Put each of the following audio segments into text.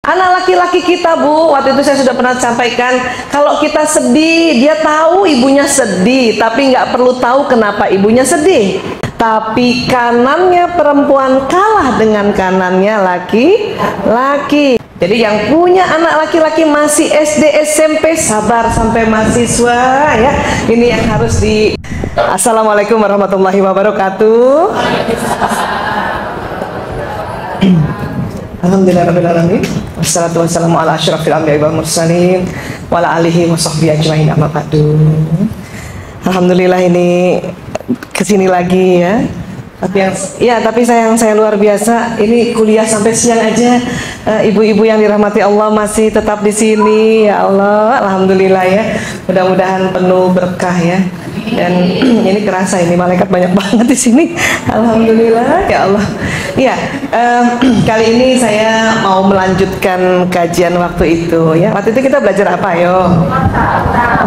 Anak laki-laki kita, Bu, waktu itu saya sudah pernah sampaikan, kalau kita sedih, dia tahu ibunya sedih, tapi nggak perlu tahu kenapa ibunya sedih. Tapi kanannya perempuan kalah dengan kanannya laki-laki. Jadi yang punya anak laki-laki masih SD, SMP, sabar sampai mahasiswa ya. Ini yang harus di... Assalamualaikum warahmatullahi wabarakatuh. Alhamdulillahirrahmanirrahim. Wassalatu wassalamu ala asyrafil anbiya'i wal mursalin wa ala alihi wa sahbihi ajma'in amma ba'du. Alhamdulillah ini kesini lagi ya. Tapi saya luar biasa. Ini kuliah sampai siang aja. Ibu-ibu yang dirahmati Allah masih tetap di sini. Ya Allah, alhamdulillah ya. Mudah-mudahan penuh berkah ya. Dan ini kerasa ini malaikat banyak banget di sini. Alhamdulillah ya Allah. Iya, kali ini saya mau melanjutkan kajian waktu itu ya. Waktu itu kita belajar apa yo?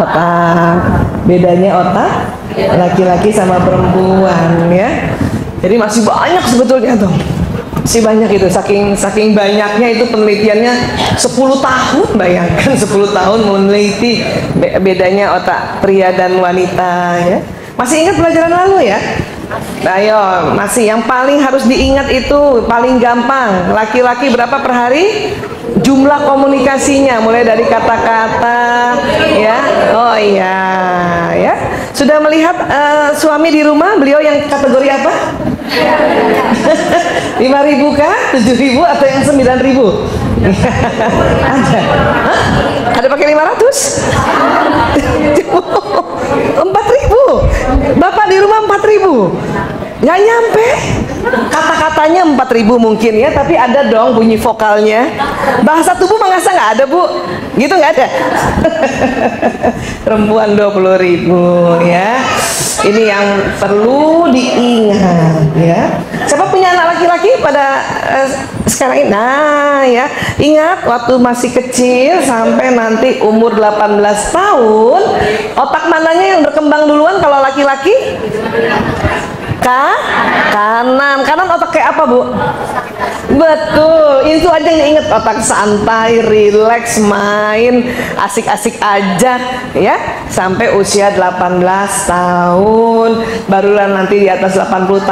Otak. Bedanya otak laki-laki sama perempuan ya. Jadi masih banyak sebetulnya tuh. Masih banyak itu, saking banyaknya itu penelitiannya 10 tahun, bayangkan 10 tahun meneliti bedanya otak pria dan wanita ya. Masih ingat pelajaran lalu ya? Ayo, masih yang paling harus diingat itu paling gampang. Laki-laki berapa per hari? Jumlah komunikasinya mulai dari kata-kata ya. Oh iya ya. Sudah melihat suami di rumah, beliau yang kategori apa? 5.000 kah? 7.000 atau yang 9.000? Ada? Hah? Ada pakai 500? 4.000? Bapak di rumah 4.000? Nggak nyampe? Kata-katanya 4.000 mungkin ya, tapi ada dong bunyi vokalnya. Bahasa tubuh mengasa nggak ada, Bu? Gitu nggak ada? Perempuan 20.000 ya. Ini yang perlu diingat ya. Siapa punya anak laki-laki pada sekarang ini? Nah ya, ingat waktu masih kecil sampai nanti umur 18 tahun, otak mananya yang berkembang duluan kalau laki-laki? Kanan otak kayak apa, Bu? Betul, itu aja yang diingat, otak santai, rileks, main, asik-asik aja ya, sampai usia 18 tahun, barulah nanti di atas 18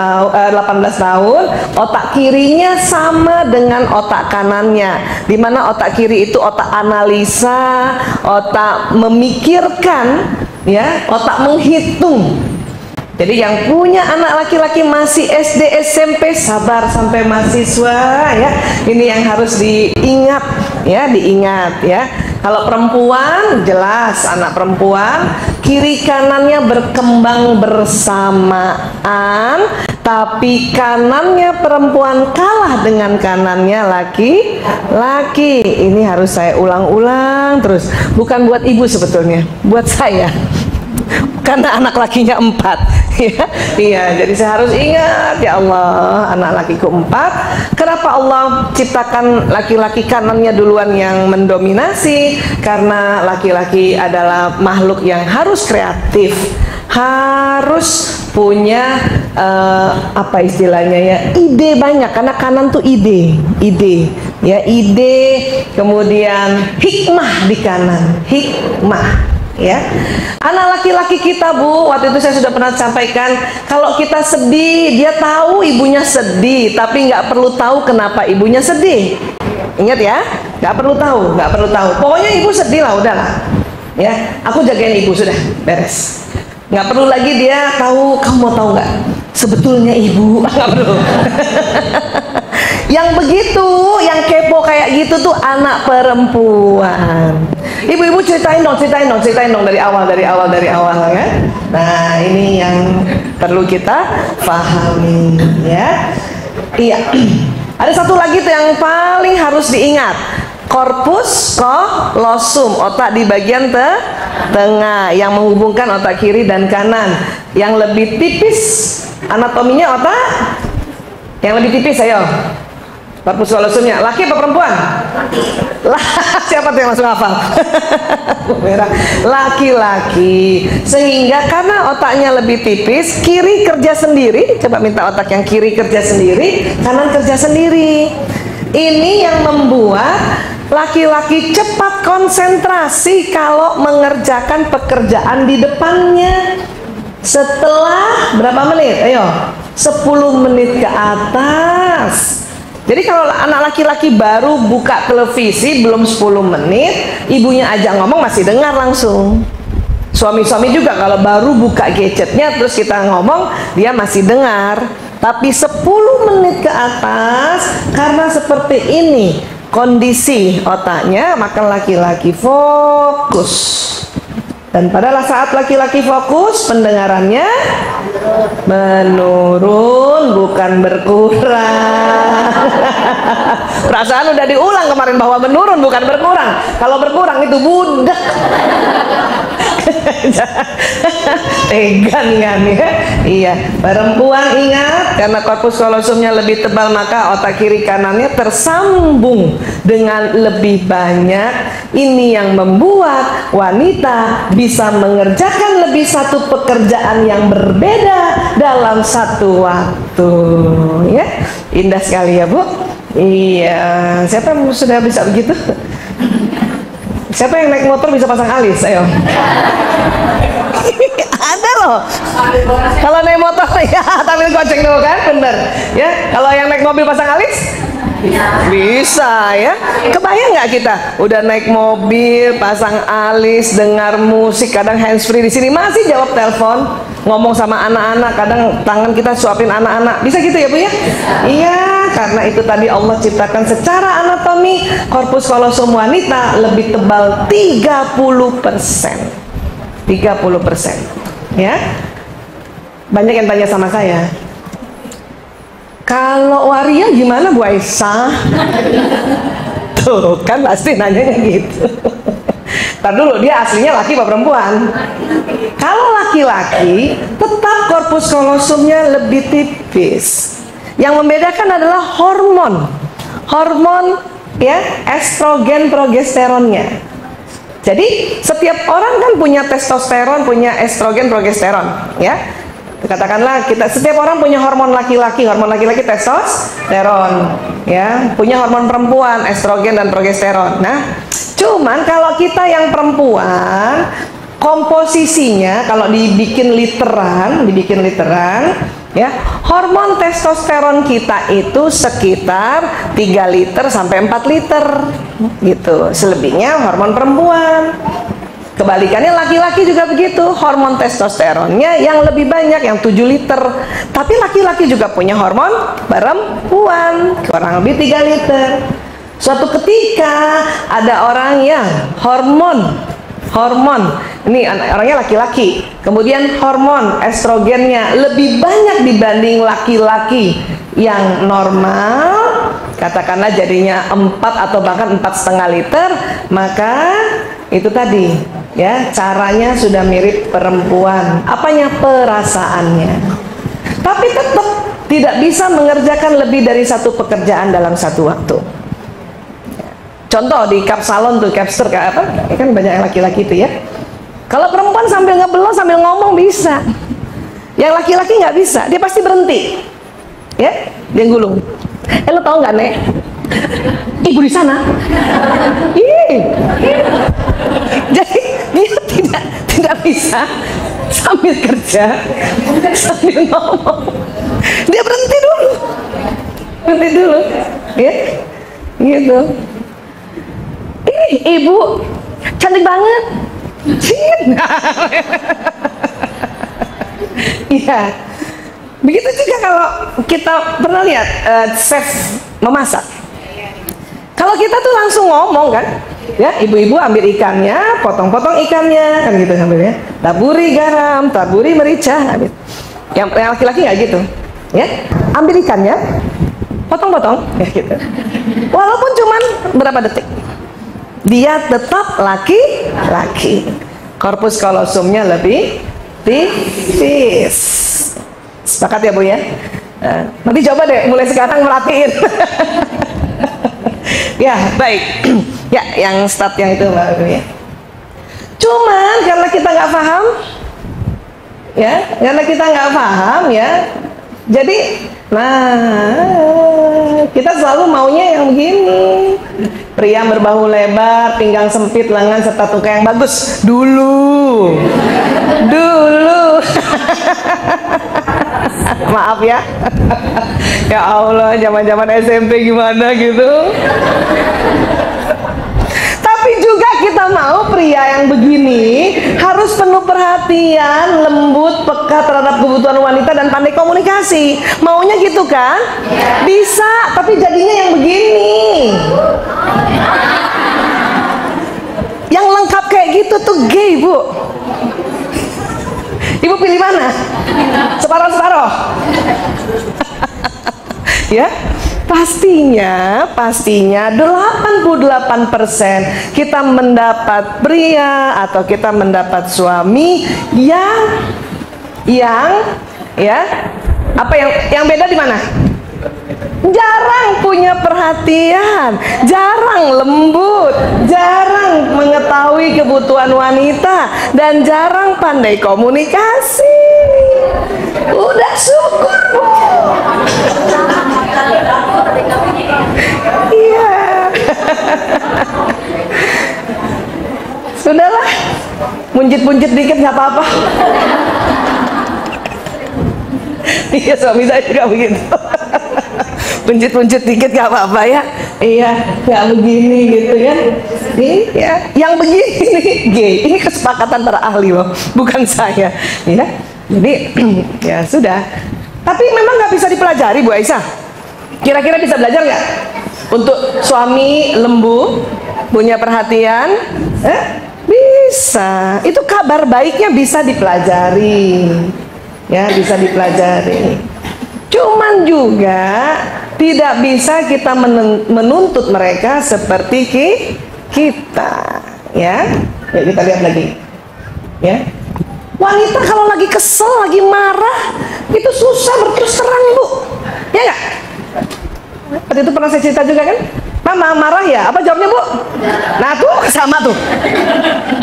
tahun, otak kirinya sama dengan otak kanannya, dimana otak kiri itu otak analisa, otak memikirkan ya, otak menghitung. Jadi yang punya anak laki-laki masih SD, SMP, sabar sampai mahasiswa ya. Ini yang harus diingat ya, Kalau perempuan jelas anak perempuan kiri kanannya berkembang bersamaan, tapi kanannya perempuan kalah dengan kanannya laki-laki. Ini harus saya ulang-ulang terus. Bukan buat ibu sebetulnya, buat saya. Karena anak lakinya 4 ya. Iya, jadi saya harus ingat ya Allah, anak lakiku 4. Kenapa Allah ciptakan laki-laki kanannya duluan yang mendominasi? Karena laki-laki adalah makhluk yang harus kreatif, harus punya apa istilahnya ya, ide banyak, karena kanan tuh ide ya, kemudian hikmah di kanan, hikmah ya. Anak laki-laki kita, Bu, waktu itu saya sudah pernah sampaikan, kalau kita sedih, dia tahu ibunya sedih, tapi nggak perlu tahu kenapa ibunya sedih. Ingat ya, nggak perlu tahu. Pokoknya ibu sedih lah, udahlah ya, aku jagain ibu, sudah beres. Nggak perlu lagi dia tahu. Kamu mau tahu nggak sebetulnya ibu? Nggak perlu. Yang begitu, yang kepo kayak gitu tuh anak perempuan. Ibu-ibu ceritain dong dari awal ya. Nah, ini yang perlu kita pahami ya. Iya. Ada satu lagi tuh yang paling harus diingat. Korpus kolosum, otak di bagian tengah yang menghubungkan otak kiri dan kanan. Yang lebih tipis anatominya otak yang lebih tipis, ayo. Korpus kolosumnya, laki apa perempuan? Siapa tuh yang langsung hafal? Laki-laki. Sehingga karena otaknya lebih tipis, kiri kerja sendiri. Coba minta otak yang kiri kerja sendiri, kanan kerja sendiri. Ini yang membuat Laki-laki cepat konsentrasi kalau mengerjakan pekerjaan di depannya. Setelah berapa menit? Ayo, 10 menit ke atas. Jadi kalau anak laki-laki baru buka televisi belum 10 menit, ibunya ajak ngomong masih dengar langsung. Suami-suami juga kalau baru buka gadgetnya terus kita ngomong, dia masih dengar. Tapi 10 menit ke atas, karena seperti ini kondisi otaknya, maka laki-laki fokus. Dan pada saat laki-laki fokus, pendengarannya menurun, bukan berkurang. Perasaan udah diulang kemarin bahwa menurun bukan berkurang. Kalau berkurang itu budak. Tegan kan ya? Iya, perempuan ingat, karena korpus kolosumnya lebih tebal maka otak kiri kanannya tersambung dengan lebih banyak. Ini yang membuat wanita bisa mengerjakan lebih satu pekerjaan yang berbeda dalam satu waktu. Ya, indah sekali ya Bu. Iya, siapa yang sudah bisa begitu? Siapa yang naik motor bisa pasang alis? Ayo. Ada loh. Kalau naik motor ya sambil goceng dulu kan, bener. Ya, kalau yang naik mobil pasang alis? Bisa ya. Kebayang nggak kita udah naik mobil, pasang alis, dengar musik, kadang handsfree di sini masih jawab telepon, ngomong sama anak-anak, kadang tangan kita suapin anak-anak. Bisa gitu ya Bu ya? Iya, karena itu tadi Allah ciptakan secara anatomi korpus kolosum wanita lebih tebal 30%. 30%. Ya. Banyak yang tanya sama saya, kalau waria gimana Bu Aisyah? Tuh kan pasti nanyanya gitu. Ntar dulu, dia aslinya laki apa perempuan? Kalau laki-laki tetap korpus kolosumnya lebih tipis. Yang membedakan adalah hormon ya, estrogen progesteronnya. Jadi setiap orang kan punya testosteron, punya estrogen progesteron ya. Katakanlah setiap orang punya hormon laki-laki testosteron ya, punya hormon perempuan estrogen dan progesteron. Nah, cuman kalau kita yang perempuan, komposisinya kalau dibikin literan ya, hormon testosteron kita itu sekitar 3 liter sampai 4 liter gitu. Selebihnya hormon perempuan. Kebalikannya laki-laki juga begitu, hormon testosteronnya yang lebih banyak, yang 7 liter. Tapi laki-laki juga punya hormon perempuan, kurang lebih 3 liter. Suatu ketika ada orang yang hormon ini orangnya laki-laki, kemudian hormon estrogennya lebih banyak dibanding laki-laki yang normal, katakanlah jadinya 4 atau bahkan 4,5 liter, maka itu tadi ya, caranya sudah mirip perempuan. Apanya? Perasaannya. Tapi tetap tidak bisa mengerjakan lebih dari satu pekerjaan dalam satu waktu. Contoh di kap salon tuh, capster kayak apa? Kan banyak yang laki-laki itu ya. Kalau perempuan sambil ngebelot sambil ngomong bisa. Yang laki-laki nggak bisa, dia pasti berhenti. Ya, dia gulung. Lo tau nggak Nek? Ibu di sana. Jadi dia tidak bisa sambil kerja sambil ngomong. Dia berhenti dulu, ya, gitu. Ibu cantik banget. Iya. Begitu juga kalau kita pernah lihat chef memasak. Kalau kita tuh langsung ngomong kan, ya, ibu-ibu ambil ikannya, potong-potong ikannya, kan gitu sambilnya, taburi garam, taburi merica. Yang laki-laki nggak gitu, ya, ambil ikannya, potong-potong, ya gitu. Walaupun cuman berapa detik, dia tetap laki-laki. Korpus kolosumnya lebih tipis. Sepakat ya Bu ya? Nanti coba deh mulai sekarang merhatiin. Ya, baik. Ya, yang start yang itu Mbak ya. Cuman karena kita nggak paham, ya, jadi, nah, kita selalu maunya yang begini. Pria berbahu lebar, pinggang sempit, lengan serta tuka yang bagus. Dulu. Maaf ya. Ya Allah, zaman-zaman SMP gimana gitu. Tapi juga kita mau pria yang begini harus penuh perhatian, lembut, peka terhadap kebutuhan wanita dan pandai komunikasi. Maunya gitu kan? Bisa, tapi jadinya yang begini. Yang lengkap kayak gitu tuh gay, Bu. Ibu pilih mana? Separoh-separoh. Ya, pastinya 88% kita mendapat pria atau kita mendapat suami yang ya, apa yang beda di mana? Jarang punya perhatian, jarang lembut, jarang mengetahui kebutuhan wanita, dan jarang pandai komunikasi. Udah syukur, Bu. Iya. Sudahlah, munjit-munjit dikit nggak apa-apa. Iya, suami saya juga begitu. Punjit-punjit dikit gak apa-apa ya. Iya, gak begini gitu ya. Iya, yang begini nih gay. Ini kesepakatan para ahli loh, bukan saya. Ya, jadi ya sudah. Tapi memang nggak bisa dipelajari, Bu Aisyah. Kira-kira bisa belajar nggak? Untuk suami lembut, punya perhatian, bisa. Itu kabar baiknya bisa dipelajari. Ya, bisa dipelajari. Cuman juga tidak bisa kita menuntut mereka seperti kita, ya. Ya, kita lihat lagi, ya. Wanita kalau lagi kesel, lagi marah, itu susah berterus terang, Bu. Ya nggak? Waktu itu pernah saya cerita juga kan? Mama marah ya? Apa jawabnya, Bu? Nah tuh sama tuh.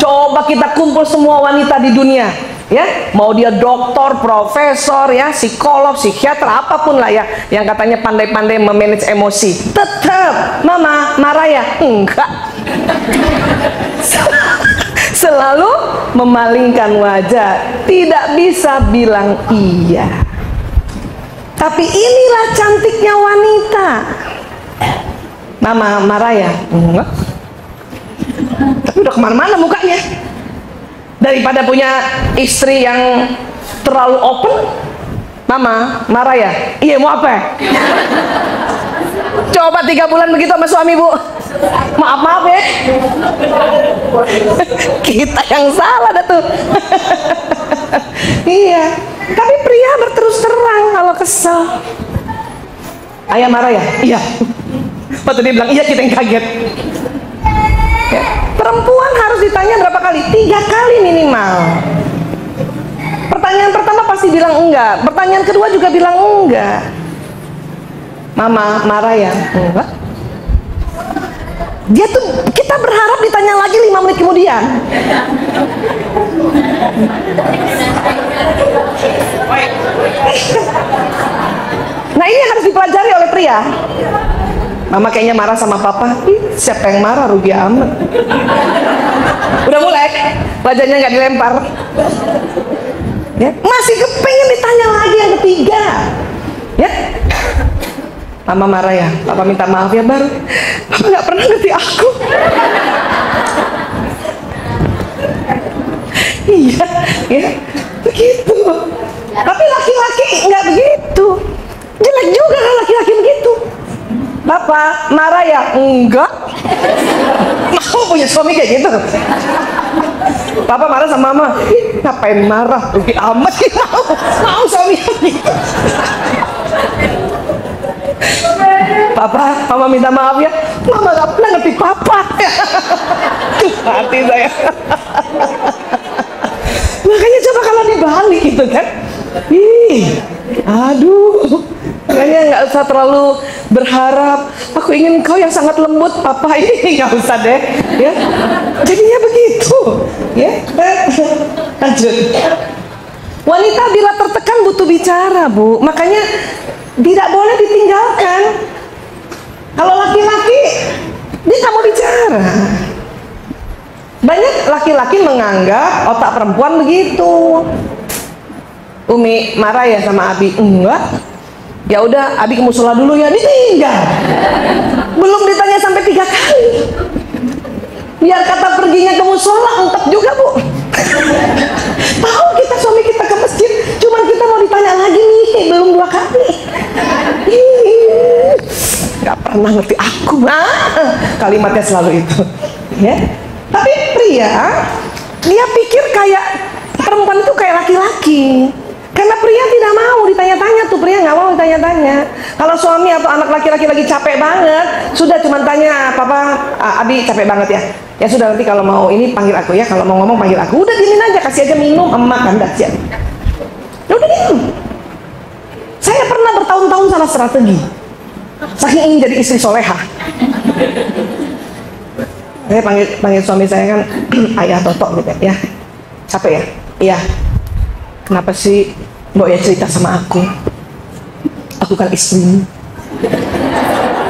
Coba kita kumpul semua wanita di dunia, ya, mau dia dokter, profesor, ya, psikolog, psikiater, apapun lah ya, yang katanya pandai-pandai memanage emosi, tetap mama marah ya? Enggak. Selalu memalingkan wajah, tidak bisa bilang iya. Tapi inilah cantiknya wanita. Mama marah ya? Enggak. Tapi udah kemana-mana mukanya. Daripada punya istri yang terlalu open, mama marah ya? Iya, mau apa? Coba 3 bulan begitu sama suami, Bu. Maaf ya. Kita yang salah dah tuh. Iya. Tapi pria berterus terang kalau kesel. Ayah marah ya? Iya. Waktu dia bilang iya, kita yang kaget. Ya. Perempuan harus ditanya berapa kali? 3 kali minimal. Pertanyaan pertama pasti bilang enggak. Pertanyaan kedua juga bilang enggak. Mama marah ya? Enggak. Dia tuh, kita berharap ditanya lagi 5 menit kemudian. Nah, ini harus dipelajari oleh pria. Mama kayaknya marah sama papa. Siapa yang marah, rugi amat. Udah mulai, wajahnya nggak dilempar. Ya, masih kepengen ditanya lagi yang ketiga. Ya, mama marah ya, papa minta maaf ya, baru papa nggak pernah ngerti aku. Iya, ya, begitu. Tapi laki-laki nggak begitu. Jelek juga kalau laki-laki begitu. Bapak marah ya? Enggak. Mau punya suami kayak gitu? Papa marah sama mama. Ngapain marah? Rugi amat sih. Mau suami gitu. Papa, mama minta maaf ya. Mama gak pernah ngerti papa. Hati saya. Makanya coba kalau dibalik gitu kan. Aduh. Makanya nggak usah terlalu berharap. Aku ingin kau yang sangat lembut, papa, ini nggak usah deh. Ya. Jadinya begitu. Ya. Lanjut. Wanita bila tertekan butuh bicara, Bu. Makanya tidak boleh ditinggalkan. Kalau laki-laki Dia nggak mau bicara. Banyak laki-laki menganggap otak perempuan begitu. Umi marah ya sama Abi? Enggak. Ya udah, Abi ke musola dulu ya. Ditinggal. Belum ditanya sampai 3 kali. Biar kata perginya ke musola, engkep juga Bu. Tahu kita suami kita ke masjid, cuman kita mau ditanya lagi nih, belum 2 kali. Gak pernah ngerti aku. Kalimatnya selalu itu. Ya. Tapi pria, dia pikir kayak perempuan itu kayak laki-laki. Karena pria tidak mau ditanya-tanya tuh, pria nggak mau ditanya-tanya. Kalau suami atau anak laki-laki lagi capek banget, sudah cuma tanya, Papa, Abi capek banget ya. Ya sudah, nanti kalau mau ini panggil aku ya, kalau mau ngomong panggil aku. Udah diemin aja, kasih aja minum, makan, dahsyat. Ya udah minum. Saya pernah bertahun-tahun salah strategi, saking ingin jadi istri soleha. Saya panggil suami saya kan ayah Toto gitu ya. Capek ya? Iya. Kenapa sih Mbok ya cerita sama aku? Aku kan istrimu,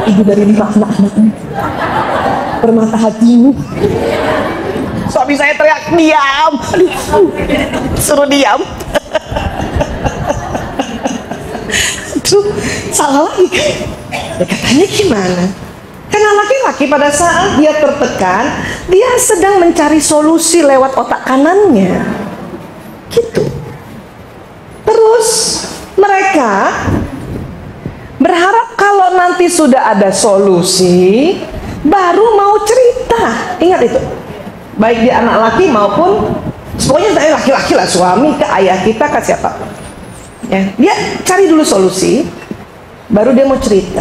ibu dari 5 anak-anakmu, permata hatimu. Suami saya teriak, diam. Aduh, suruh diam. Aduh, salah lagi kan? Ya, katanya gimana? Karena laki-laki pada saat dia tertekan, dia sedang mencari solusi lewat otak kanannya. Gitu. Terus mereka berharap kalau nanti sudah ada solusi, baru mau cerita. Ingat itu. Baik dia anak laki maupun, pokoknya saya laki-laki lah, suami ke ayah kita ke siapa. Ya, dia cari dulu solusi, baru dia mau cerita.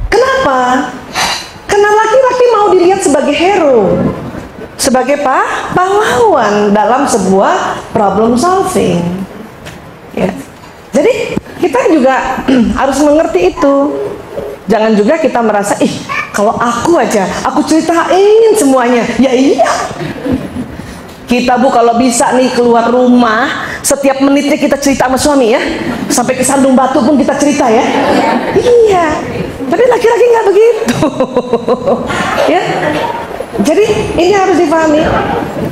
Kenapa? Karena laki-laki mau dilihat sebagai hero, sebagai pahlawan dalam sebuah problem solving. Ya. Jadi kita juga harus mengerti itu. Jangan juga kita merasa, kalau aku aja, aku ceritain semuanya. Ya iya. Kita Bu kalau bisa nih keluar rumah, setiap menitnya kita cerita sama suami ya. Sampai ke Sandung Batu pun kita cerita ya. Iya. Tapi laki-laki nggak begitu. Ya. Jadi ini harus dipahami.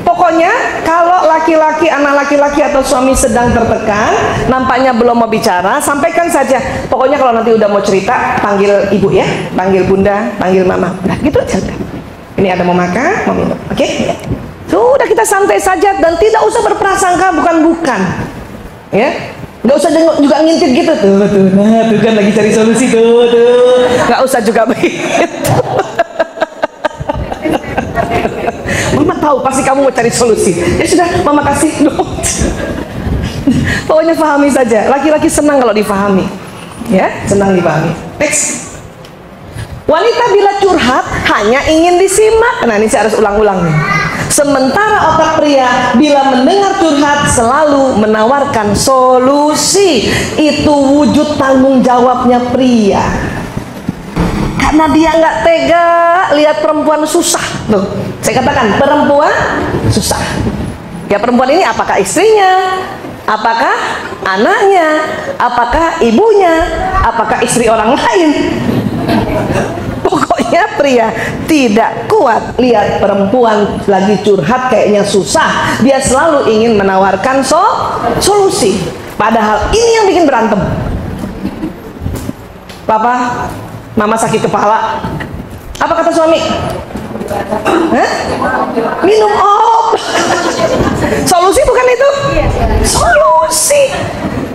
Pokoknya kalau laki-laki, anak laki-laki atau suami sedang tertekan, nampaknya belum mau bicara, sampaikan saja. Pokoknya kalau nanti udah mau cerita, panggil ibu ya, panggil bunda, panggil mama. Nah gitu aja. Ini ada mau makan, mau minum, oke? Ya. Sudah kita santai saja dan tidak usah berprasangka bukan-bukan. Ya. Nggak usah juga ngintip gitu tuh, nah tuh kan lagi cari solusi tuh. Nggak usah juga begitu. Mama tahu pasti kamu mau cari solusi. Ya sudah, Mama kasih. Pokoknya pahami saja. Laki-laki senang kalau dipahami. Ya, senang dipahami. Next. Wanita bila curhat hanya ingin disimak. Nah, ini saya harus ulang-ulang nih. Sementara otak pria bila mendengar curhat selalu menawarkan solusi. Itu wujud tanggung jawabnya pria. Karena dia nggak tega lihat perempuan susah. Tuh, saya katakan perempuan susah. Ya perempuan ini apakah istrinya, apakah anaknya, apakah ibunya, apakah istri orang lain. Pokoknya pria tidak kuat lihat perempuan lagi curhat kayaknya susah. Dia selalu ingin menawarkan solusi. Padahal ini yang bikin berantem. Papa, Mama sakit kepala. Apa kata suami? Hah? Minum obat. Solusi bukan itu? Solusi.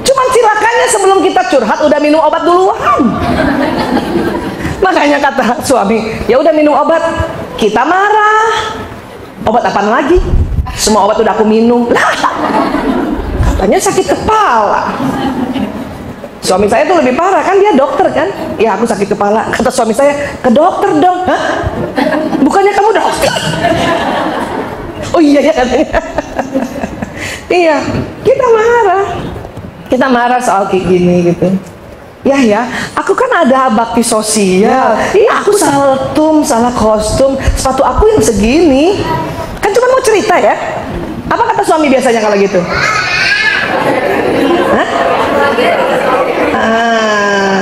Cuman silakannya sebelum kita curhat udah minum obat duluan. Makanya kata suami, ya udah minum obat. Kita marah. Obat apaan lagi? Semua obat udah aku minum. Lah, katanya sakit kepala. Suami saya tuh lebih parah, kan dia dokter kan. Ya aku sakit kepala. Kata suami saya, ke dokter dong. Hah? Bukannya kamu dokter? Oh iya ya katanya. Iya, kita marah. Kita marah soal kayak gini gitu. Ya, aku kan ada bakti sosial. Iya, aku saltum, salah kostum, sepatu aku yang segini. Kan cuma mau cerita ya. Apa kata suami biasanya kalau gitu? Hah?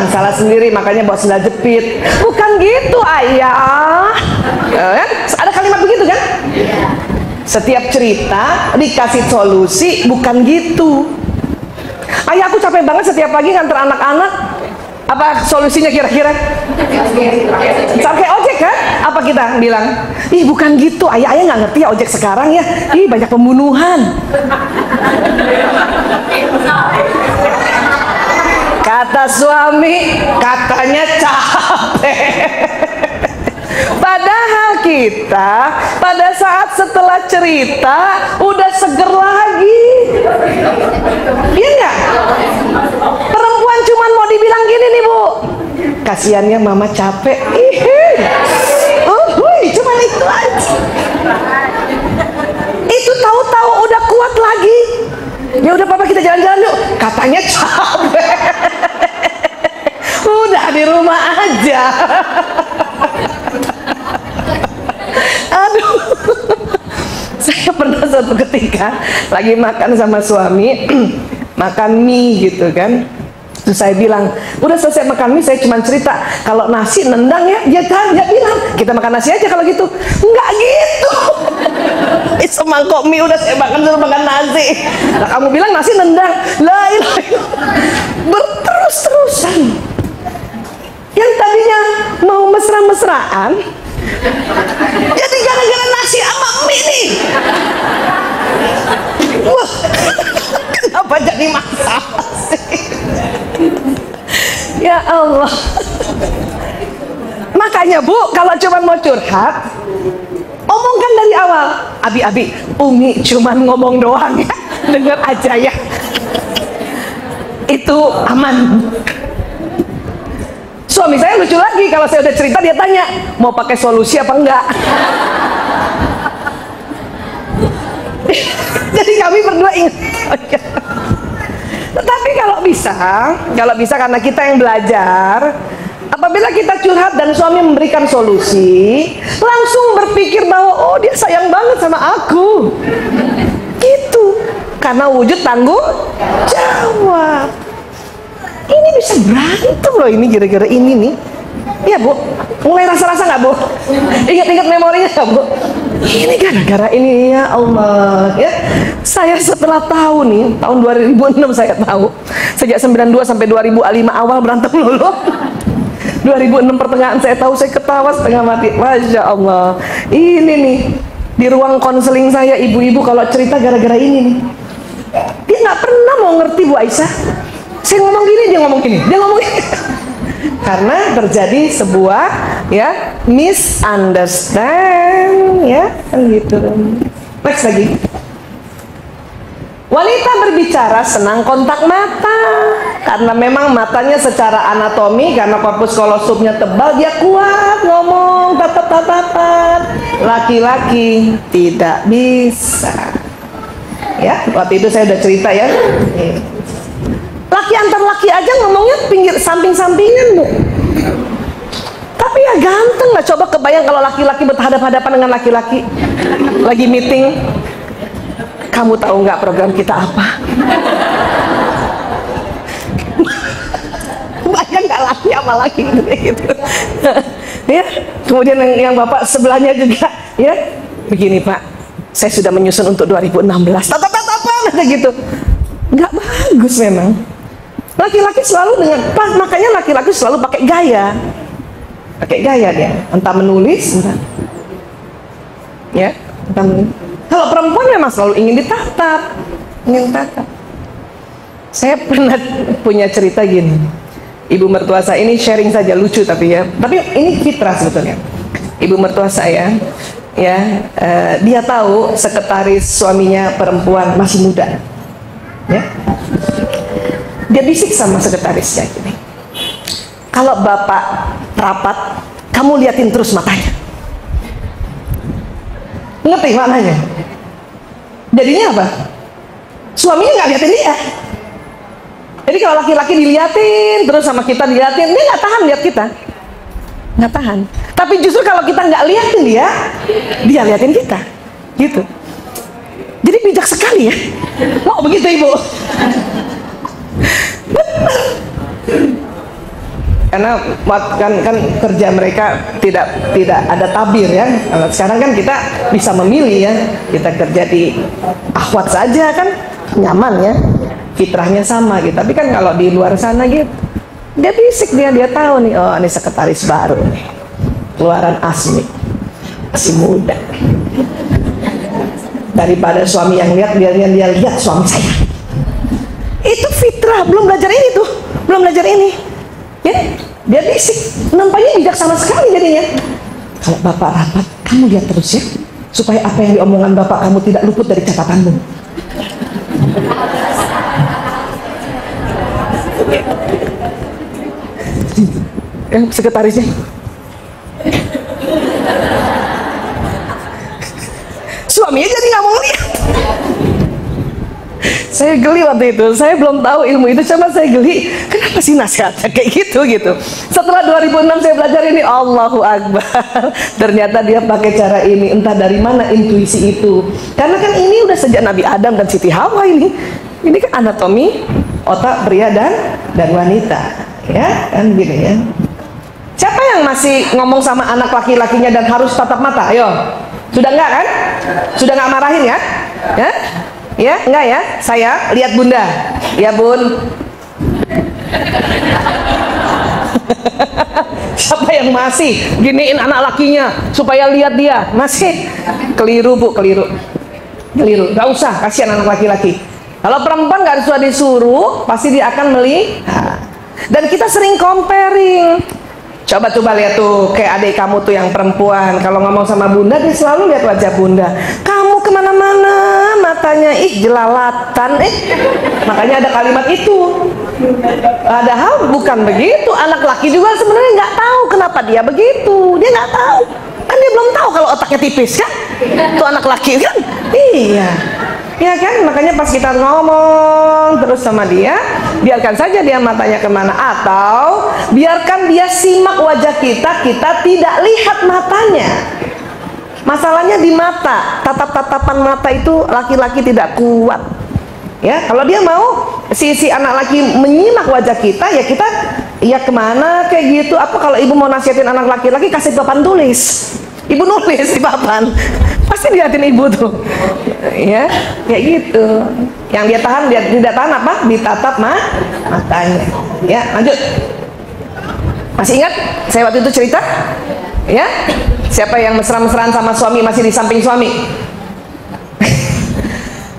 salah sendiri makanya bawa sendal jepit. Bukan gitu ayah. Kan? Ada kalimat begitu kan? Setiap cerita dikasih solusi, bukan gitu. Ayah, aku capek banget setiap pagi nganter anak-anak. Apa solusinya kira-kira? Pakai ojek kan? Apa kita bilang? Ih, bukan gitu ayah, ayah nggak ngerti ya ojek sekarang ya. Ih, banyak pembunuhan. Kata suami, katanya capek. Padahal kita pada saat setelah cerita udah seger lagi. Iya nggak? Perempuan cuman mau dibilang gini nih bu, kasihannya mama capek. Cuman itu aja. Itu tahu-tahu udah kuat lagi. Ya udah papa kita jalan-jalan yuk. Katanya capek. Udah di rumah aja. Aduh. Saya pernah suatu ketika lagi makan sama suami, makan mie gitu kan. Terus saya bilang, udah selesai makan mie, saya cuma cerita kalau nasi nendang ya, dia bilang kita makan nasi aja kalau gitu. Enggak gitu. Semangkok mie udah saya makan, suruh makan nasi. Nah, kamu bilang nasi nendang. La ilaha illallah. Berterus-terusan. Yang tadinya mau mesra-mesraan, jadi gara-gara nasi sama mie nih. Wah, kenapa jadi masalah sih? Ya Allah. Makanya bu, kalau cuma mau curhat, omongkan dari awal. Abi, Umi cuman ngomong doang ya, dengar aja ya. Itu aman. Suami saya lucu lagi, kalau saya udah cerita dia tanya mau pakai solusi apa enggak. Jadi kami berdua ingat. Tetapi kalau bisa karena kita yang belajar, apabila kita curhat dan suami memberikan solusi, langsung berpikir bahwa oh dia sayang banget sama aku. Gitu. Karena wujud tanggung jawab. Ini bisa berantem loh ini gara-gara ini nih. Iya bu, mulai rasa-rasa nggak bu? Ingat-ingat memorinya nggak bu? Ini gara-gara ini ya Allah ya. Saya setelah tahu nih, tahun 2006 saya tahu. Sejak 92 sampai 2005 awal berantem dulu. 2006 pertengahan saya tahu, saya ketawa setengah mati. Masya Allah. Ini nih, di ruang konseling saya ibu-ibu kalau cerita gara-gara ini nih. Dia nggak pernah mau ngerti Bu Aisyah. Saya ngomong gini, dia ngomong gini, dia ngomong gini. Karena terjadi sebuah ya misunderstand ya kan gitu. Next lagi. Wanita berbicara senang kontak mata karena memang matanya secara anatomi karena korpus kolosumnya tebal dia kuat ngomong tatap-tatapan. Laki-laki tidak bisa. Ya, waktu itu saya udah cerita ya. Laki antar laki aja ngomongnya pinggir samping-sampingan bu. Tapi ya ganteng lah. Coba kebayang kalau laki-laki berhadapan-hadapan dengan laki-laki lagi meeting. Kamu tahu nggak program kita apa? Bayang nggak laki sama laki gitu. Ya, kemudian yang bapak sebelahnya juga ya begini pak. Saya sudah menyusun untuk 2016. Tatap-tatapan aja gitu. Nggak bagus memang. Laki-laki selalu dengan makanya laki-laki selalu pakai gaya dia, entah menulis, entah menulis. Kalau perempuan memang selalu ingin ditatap. Saya pernah punya cerita gini. Ibu mertua saya ini sharing saja lucu tapi ini fitrah sebetulnya. Ibu mertua saya dia tahu sekretaris suaminya perempuan masih muda. Ya. Dia bisik sama sekretarisnya gini. Kalau bapak rapat, kamu liatin terus matanya. Ngerti maknanya? Jadinya apa? Suaminya nggak liatin dia. Jadi kalau laki-laki diliatin terus sama kita diliatin, dia nggak tahan lihat kita, nggak tahan. Tapi justru kalau kita nggak liatin dia liatin kita, gitu. Jadi bijak sekali ya. Mau begitu ibu? Benar. karena kan kerja mereka tidak ada tabir ya. Kalau sekarang kan kita bisa memilih ya, kita kerja di akhwat saja kan nyaman ya, fitrahnya sama gitu. Tapi kan kalau di luar sana gitu, dia bisik, dia tahu nih, oh ini sekretaris baru nih, keluaran Asmi, masih muda. Daripada suami yang lihat, dia lihat suami saya. Itu fitrah, belum belajar ini tuh, belum belajar ini. Ya, dia bisik, nampaknya bijaksana sekali jadinya. Kalau bapak rapat, kamu lihat terus ya, supaya apa yang diomongan bapak kamu tidak luput dari catatanmu. Yang sekretarisnya, suaminya jadi nggak mau lihat. Saya geli waktu itu, saya belum tahu ilmu itu, cuma saya geli, kenapa sih nasihatnya kayak gitu. Setelah 2006 saya belajar ini, Allahu Akbar, ternyata dia pakai cara ini. Entah dari mana intuisi itu, karena kan ini udah sejak Nabi Adam dan Siti Hawa ini kan anatomi otak pria dan wanita, ya kan gini ya. Siapa yang masih ngomong sama anak laki-lakinya dan harus tatap mata? Ayo, sudah enggak kan? Sudah nggak marahin ya? Ya? Ya, enggak ya? Saya lihat bunda. Ya bun. Siapa yang masih giniin anak lakinya supaya lihat dia? Masih keliru bu, keliru. Gak usah, kasihan anak laki-laki. Kalau perempuan nggak disuruh, pasti dia akan melihat. Dan kita sering comparing. Coba lihat tuh, kayak adik kamu tuh yang perempuan, kalau ngomong sama bunda dia selalu lihat wajah bunda. Kamu kemana-mana matanya jelalatan, makanya ada kalimat itu. Padahal bukan begitu. Anak laki juga sebenarnya nggak tahu kenapa dia begitu, dia nggak tahu. Kan dia belum tahu kalau otaknya tipis kan? Tuh anak laki kan? Iya. Ya kan, makanya pas kita ngomong terus sama dia, biarkan saja dia matanya kemana, atau biarkan dia simak wajah kita tidak lihat matanya. Masalahnya di mata, tatap-tatapan mata itu laki-laki tidak kuat. Ya, kalau dia mau si anak laki menyimak wajah kita, ya kita ya kemana kayak gitu. Apa kalau ibu mau nasihatin anak laki-laki, kasih papan tulis, ibu nulis di papan, pasti dilihatin ibu tuh. Ya, kayak gitu. Yang dia tahan, dia tidak tahan apa? Ditatap matanya. Ya, lanjut. Masih ingat saya waktu itu cerita? Ya, siapa yang mesra-mesraan sama suami masih di samping suami?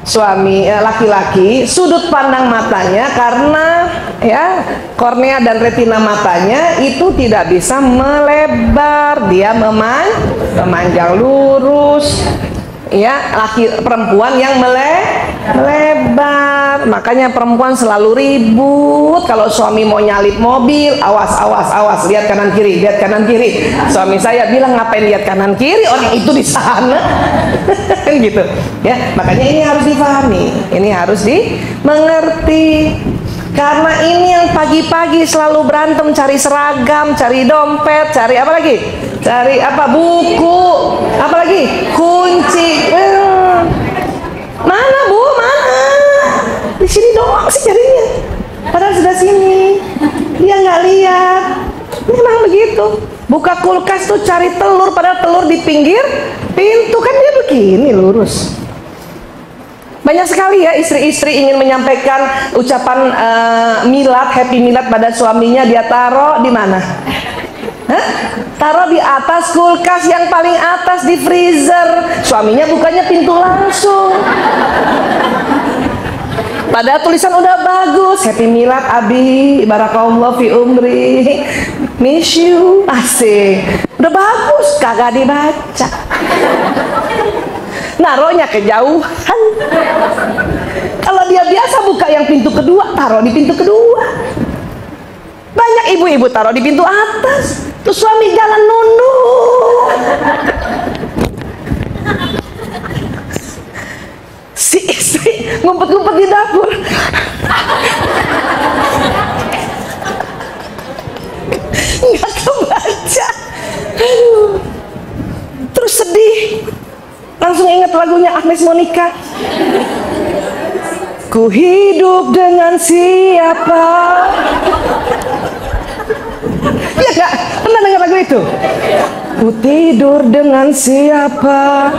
Suami laki-laki, sudut pandang matanya karena ya kornea dan retina matanya itu tidak bisa melebar, dia memanjang lurus. Ya, perempuan yang melebar. Makanya perempuan selalu ribut kalau suami mau nyalip mobil, awas, lihat kanan kiri. Suami saya bilang, ngapain lihat kanan kiri, orang itu di sana. Kan gitu ya. Makanya ini harus dipahami, ini harus dimengerti. Karena ini yang pagi-pagi selalu berantem cari seragam, cari dompet, cari apa lagi? Cari apa? Buku, apa lagi? Kunci. Mana bu? Mana? Di sini doang sih carinya. Padahal sudah sini. Dia nggak lihat. Memang begitu. Buka kulkas tuh cari telur, padahal telur di pinggir pintu, kan dia begini lurus. Banyak sekali ya istri-istri ingin menyampaikan ucapan milad, happy milad pada suaminya, dia taruh di mana? Taruh di atas kulkas yang paling atas di freezer. Suaminya bukanya pintu langsung. Padahal tulisan udah bagus, happy milad abi, barakallahu fi umri, miss you, asik. Udah bagus, kagak dibaca. Naruhnya kejauhan. Kalau dia biasa buka yang pintu kedua, taruh di pintu kedua. Banyak ibu-ibu taruh di pintu atas, terus suami jalan nunduk. Si istri ngumpet-ngumpet di dapur. Nggak kebaca. Aduh. Terus sedih. Langsung ingat lagunya Agnes Monica. Ku hidup dengan siapa? Iya nggak? Pernah dengar lagu itu? Ku tidur dengan siapa?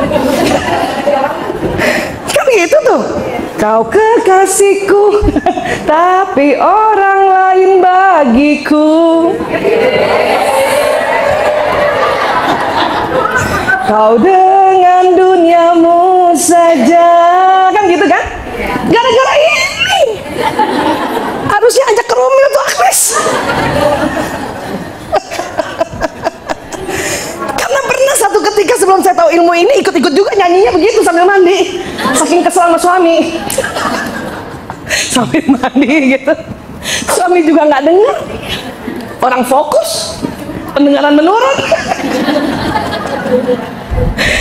Kan gitu tuh. Kau kekasihku, tapi orang lain bagiku. Kau dengan duniamu saja. Kan gitu kan? Gara-gara ini harusnya ajak ke Romeo tuh Agnes. Karena pernah satu ketika sebelum saya tahu ilmu ini, ikut-ikut juga nyanyinya begitu sambil mandi. Saking kesel sama suami. Sambil mandi gitu. Suami juga nggak dengar. Orang fokus, pendengaran menurun.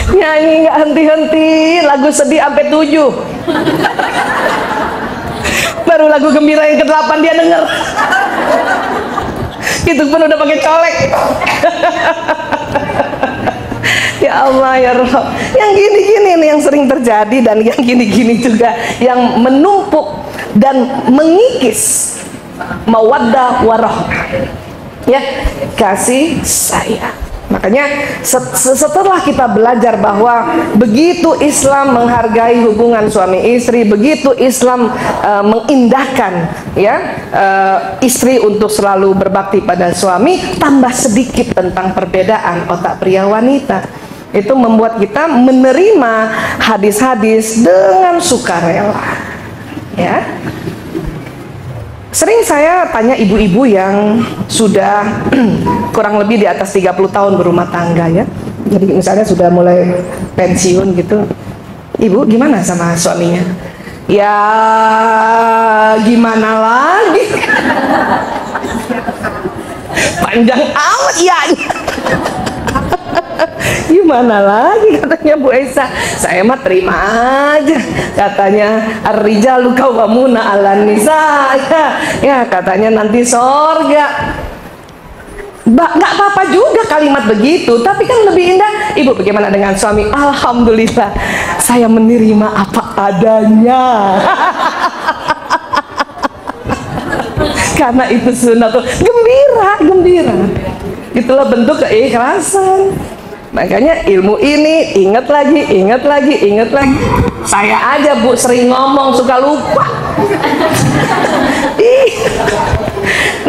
Nyanyi nggak henti-henti, lagu sedih sampai 7. Baru lagu gembira yang ke-8 dia denger. Itu pun udah pakai colek. Ya Allah ya Rabb. Yang gini-gini nih yang sering terjadi, dan yang gini-gini juga yang menumpuk dan mengikis mawaddah warahmah. Ya, kasih sayang. Makanya setelah kita belajar bahwa begitu Islam menghargai hubungan suami istri, begitu Islam mengindahkan ya istri untuk selalu berbakti pada suami, tambah sedikit tentang perbedaan otak pria wanita. Itu membuat kita menerima hadis-hadis dengan sukarela. Ya. Sering saya tanya ibu-ibu yang sudah kurang lebih di atas 30 tahun berumah tangga ya. Jadi misalnya sudah mulai pensiun gitu. Ibu gimana sama suaminya? Ya gimana lagi? Panjang amat ya. Gimana lagi katanya Bu Esa, saya mah terima aja katanya, ar-rijalu qawwamuna 'alan nisa, ya katanya nanti sorga. Nggak apa-apa juga kalimat begitu, tapi kan lebih indah. Ibu bagaimana dengan suami? Alhamdulillah saya menerima apa adanya. Karena itu sunnah tuh, gembira, gembira. Itulah bentuk keikhlasan. Makanya ilmu ini ingat lagi, ingat lagi, ingat lagi. Saya aja Bu sering ngomong suka lupa.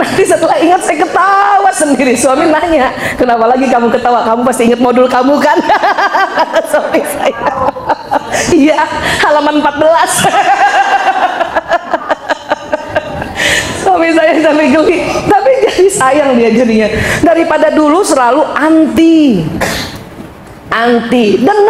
Nanti setelah ingat saya ketawa sendiri. Suami nanya, kenapa lagi kamu ketawa? Kamu pasti ingat modul kamu kan? Suami saya, iya halaman 14. Suami saya sampai geli, tapi jadi sayang dia jadinya. Daripada dulu selalu anti dan